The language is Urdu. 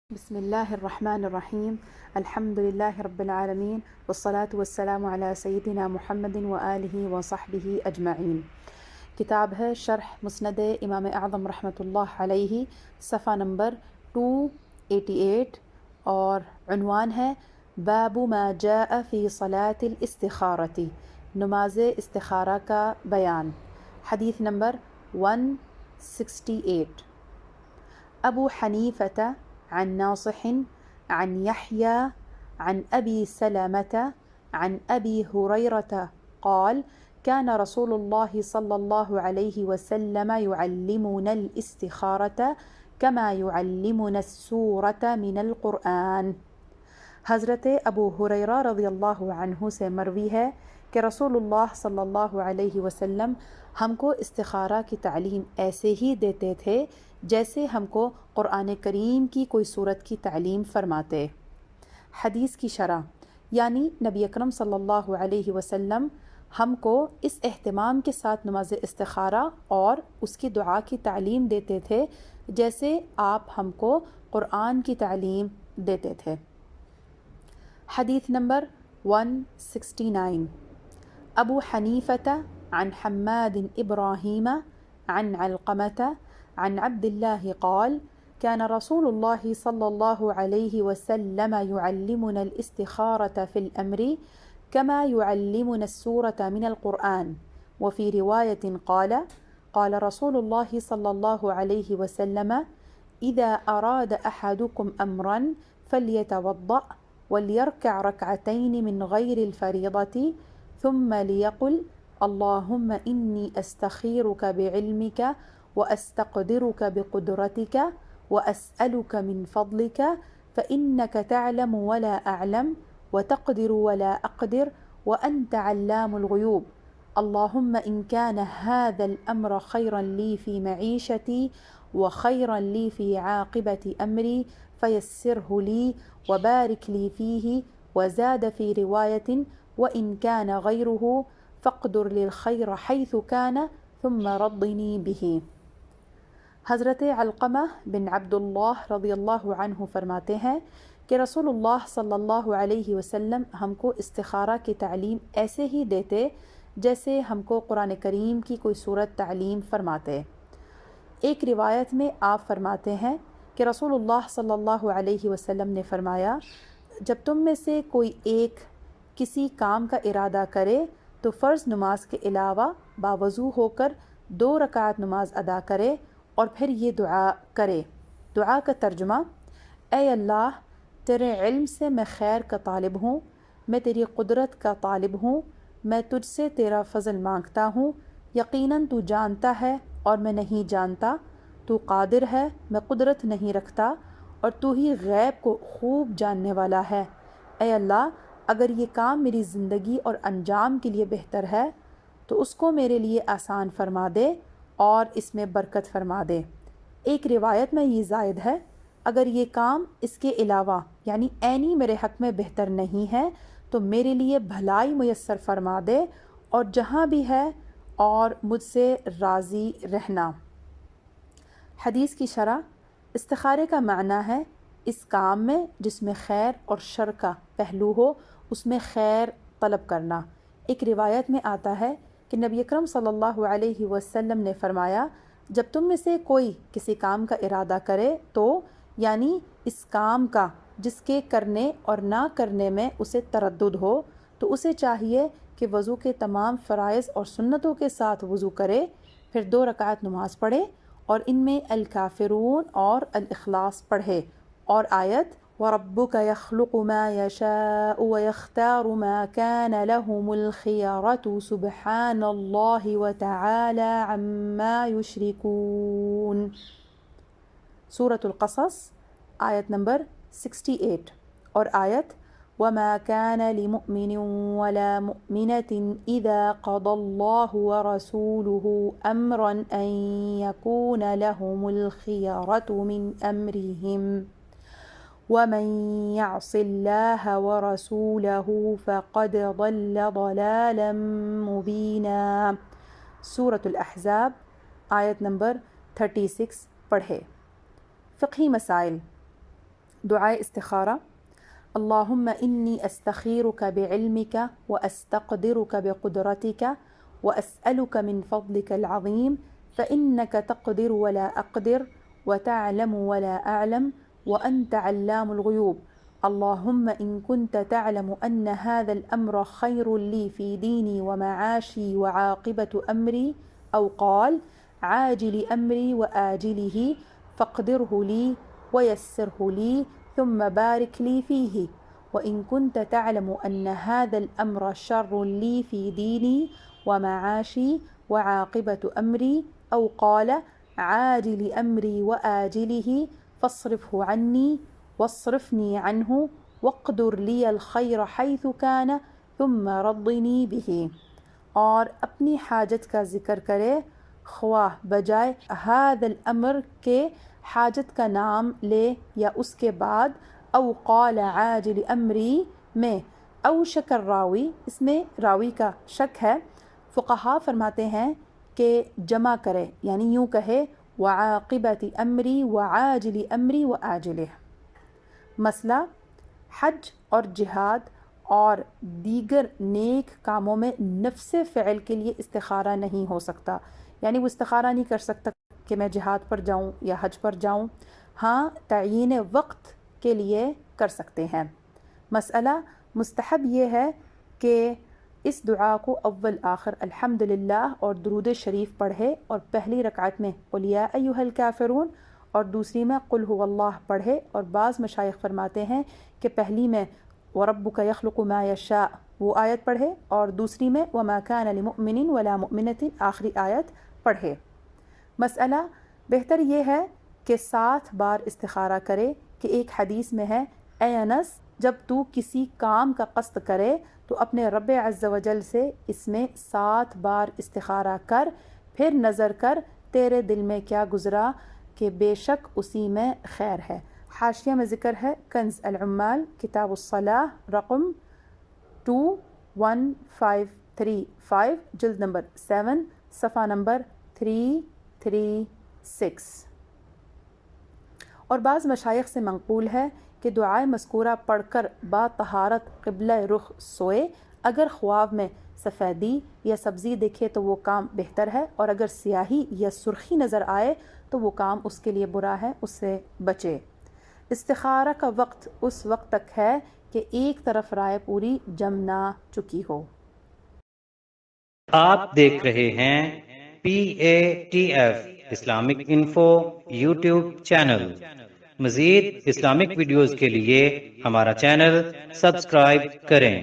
بسم الله الرحمن الرحيم. الحمد لله رب العالمين والصلاة والسلام على سيدنا محمد وآله وصحبه أجمعين. کتاب ہے شرح مسند امام اعظم رحمۃ اللہ علیہ، صفحہ نمبر 288 اور عنوان ہے باب ما جاء فی صلاة الاستخارۃ، نماز استخارہ کا بیان۔ حدیث نمبر 168۔ ابو حنیفۃ عن ناصح عن يحيى عن أبي سلمة عن أبي هريرة قال كان رسول الله صلى الله عليه وسلم يعلمنا الاستخارة كما يعلمنا السورة من القرآن۔ حضرت ابو ہریرہ رضی اللہ عنہ سے مروی ہے کہ رسول اللہ صلی اللہ علیہ وسلم ہم کو استخارہ کی تعلیم ایسے ہی دیتے تھے جیسے ہم کو قرآن کریم کی کوئی صورت کی تعلیم فرماتے۔ حدیث کی شرح، یعنی نبی اکرم صلی اللہ علیہ وسلم ہم کو اس اہتمام کے ساتھ نماز استخارہ اور اس کی دعا کی تعلیم دیتے تھے جیسے آپ ہم کو قرآن کی تعلیم دیتے تھے۔ حدیث نمبر 169۔ ابو حنیفۃ عن حماد ابراہیم عن علقمة عن عبد الله قال كان رسول الله صلى الله عليه وسلم يعلمنا الاستخارة في الأمر كما يعلمنا السورة من القرآن، وفي رواية قال رسول الله صلى الله عليه وسلم إذا أراد أحدكم أمرا فليتوضأ وليركع ركعتين من غير الفريضة ثم ليقل اللهم إني أستخيرك بعلمك وأستقدرك بقدرتك وأسألك من فضلك فإنك تعلم ولا أعلم وتقدر ولا أقدر وأنت علام الغيوب، اللهم إن كان هذا الأمر خيرا لي في معيشتي وخيرا لي في عاقبة أمري فيسره لي وبارك لي فيه، وزاد في رواية وإن كان غيره فاقدر للخير حيث كان ثم رضني به۔ حضرت علقمہ بن عبداللہ رضی اللہ عنہ فرماتے ہیں کہ رسول اللہ صلی اللہ علیہ وسلم ہم کو استخارہ کی تعلیم ایسے ہی دیتے جیسے ہم کو قرآن کریم کی کوئی صورت تعلیم فرماتے۔ ایک روایت میں آپ فرماتے ہیں کہ رسول اللہ صلی اللہ علیہ وسلم نے فرمایا، جب تم میں سے کوئی ایک کسی کام کا ارادہ کرے تو فرض نماز کے علاوہ باوضو ہو کر 2 رکعت نماز ادا کرے اور پھر یہ دعا کرے۔ دعا کا ترجمہ: اے اللہ، تیرے علم سے میں خیر کا طالب ہوں، میں تیری قدرت کا طالب ہوں، میں تجھ سے تیرا فضل مانگتا ہوں، یقیناً تو جانتا ہے اور میں نہیں جانتا، تو قادر ہے، میں قدرت نہیں رکھتا، اور تو ہی غیب کو خوب جاننے والا ہے۔ اے اللہ، اگر یہ کام میری زندگی اور انجام کے لیے بہتر ہے تو اس کو میرے لیے آسان فرما دے اور اس میں برکت فرما دے۔ ایک روایت میں یہ زائد ہے، اگر یہ کام اس کے علاوہ یعنی عینی میرے حق میں بہتر نہیں ہے تو میرے لیے بھلائی میسر فرما دے اور جہاں بھی ہے اور مجھ سے راضی رہنا۔ حدیث کی شرح، استخارے کا معنی ہے اس کام میں جس میں خیر اور شر کا پہلو ہو اس میں خیر طلب کرنا۔ ایک روایت میں آتا ہے کہ نبی اکرم صلی اللہ علیہ وسلم نے فرمایا، جب تم میں سے کوئی کسی کام کا ارادہ کرے تو یعنی اس کام کا جس کے کرنے اور نہ کرنے میں اسے تردد ہو تو اسے چاہیے کہ وضو کے تمام فرائض اور سنتوں کے ساتھ وضو کرے، پھر 2 رکعت نماز پڑھے اور ان میں الکافرون اور الاخلاص پڑھے اور آیت وَرَبُّكَ يَخْلُقُ مَا يَشَاءُ وَيَخْتَارُ مَا كَانَ لَهُمُ الْخِيَرَةُ سُبْحَانَ اللَّهِ وَتَعَالَى عَمَّا يُشْرِكُونَ۔ سورة القصص آیت نمبر 68 اور آیت وَمَا كَانَ لِمُؤْمِنٍ وَلَا مُؤْمِنَةٍ إِذَا قَضَى اللَّهُ وَرَسُولُهُ أَمْرًا أَن يَكُونَ لَهُمُ الْخِيَرَةُ مِنْ أَمْرِهِمْ وَمَن يَعْصِ اللَّهَ وَرَسُولَهُ فَقَدْ ضَلَّ ضَلَالًا مُبِينًا۔ سورة الاحزاب آیت نمبر 36 پڑھے۔ فقہی مسائل، دعائے استخارہ. اللهم إني أستخيرك بعلمك وأستقدرك بقدرتك وأسألك من فضلك العظيم فإنك تقدر ولا أقدر وتعلم ولا أعلم وأنت علام الغيوب. اللهم إن كنت تعلم أن هذا الأمر خير لي في ديني ومعاشي وعاقبة أمري أو قال عاجل أمري وآجله فاقدره لي ويسره لي ثم بارك لي فيه. وإن كنت تعلم أن هذا الأمر شر لي في ديني ومعاشي وعاقبة أمري أو قال عاجل أمري وآجله فاصرفه عني واصرفني عنه واقدر لي الخير حيث كان ثم رضني به. اور اپنی حاجت کا ذکر کرے خواہ بجائے هذا الامر کے حاجت کا نام لے یا اس کے بعد او قال عاجل امری میں او شکر راوی، اس میں راوی کا شک ہے. فقہا فرماتے ہیں کہ جمع کرے یعنی یوں کہے وعاقبت امری وعاجل امری وآجلہ. مسئلہ حج اور جہاد اور دیگر نیک کاموں میں نفس فعل کے لیے استخارہ نہیں ہو سکتا، یعنی وہ استخارہ نہیں کر سکتا کہ میں جہاد پر جاؤں یا حج پر جاؤں. ہاں تعیین وقت کے لیے کر سکتے ہیں. مسئلہ مستحب یہ ہے کہ اس دعا کو اول آخر الحمدللہ اور درود شریف پڑھے اور پہلی رکعت میں قل یا ایھا الکافرون اور دوسری میں قل ھو اللہ پڑھے. اور بعض مشائخ فرماتے ہیں کہ پہلی میں وَرَبُّكَ يَخْلُقُ مَا يَشَاءُ وہ آیت پڑھے اور دوسری میں وَمَا كَانَ لِمُؤْمِنٍ وَلَا مُؤْمِنَةٍ آخری آیت پڑھے. مسئلہ بہتر یہ ہے کہ 7 بار استخارہ کرے کہ ایک حدیث میں ہے اے انس جب تو کسی کام کا قصد کرے تو اپنے رب عز و جل سے اس میں 7 بار استخارہ کر، پھر نظر کر تیرے دل میں کیا گزرا کہ بے شک اسی میں خیر ہے. حاشیہ میں ذکر ہے کنز العمال کتاب الصلاح رقم 21535 جلد نمبر 7 صفحہ نمبر 336. اور بعض مشائخ سے منقول ہے کہ دعائے مذکورہ پڑھ کر با طہارت قبلہ رخ سوئے. اگر خواب میں سفیدی یا سبزی دیکھے تو وہ کام بہتر ہے، اور اگر سیاہی یا سرخی نظر آئے تو وہ کام اس کے لیے برا ہے، اس سے بچے. استخارہ کا وقت اس وقت تک ہے کہ ایک طرف رائے پوری جم نہ چکی ہو. آپ دیکھ رہے ہیں PATF Islamic info YouTube channel. مزید اسلامک ویڈیوز کے لیے ہمارا چینل سبسکرائب کریں.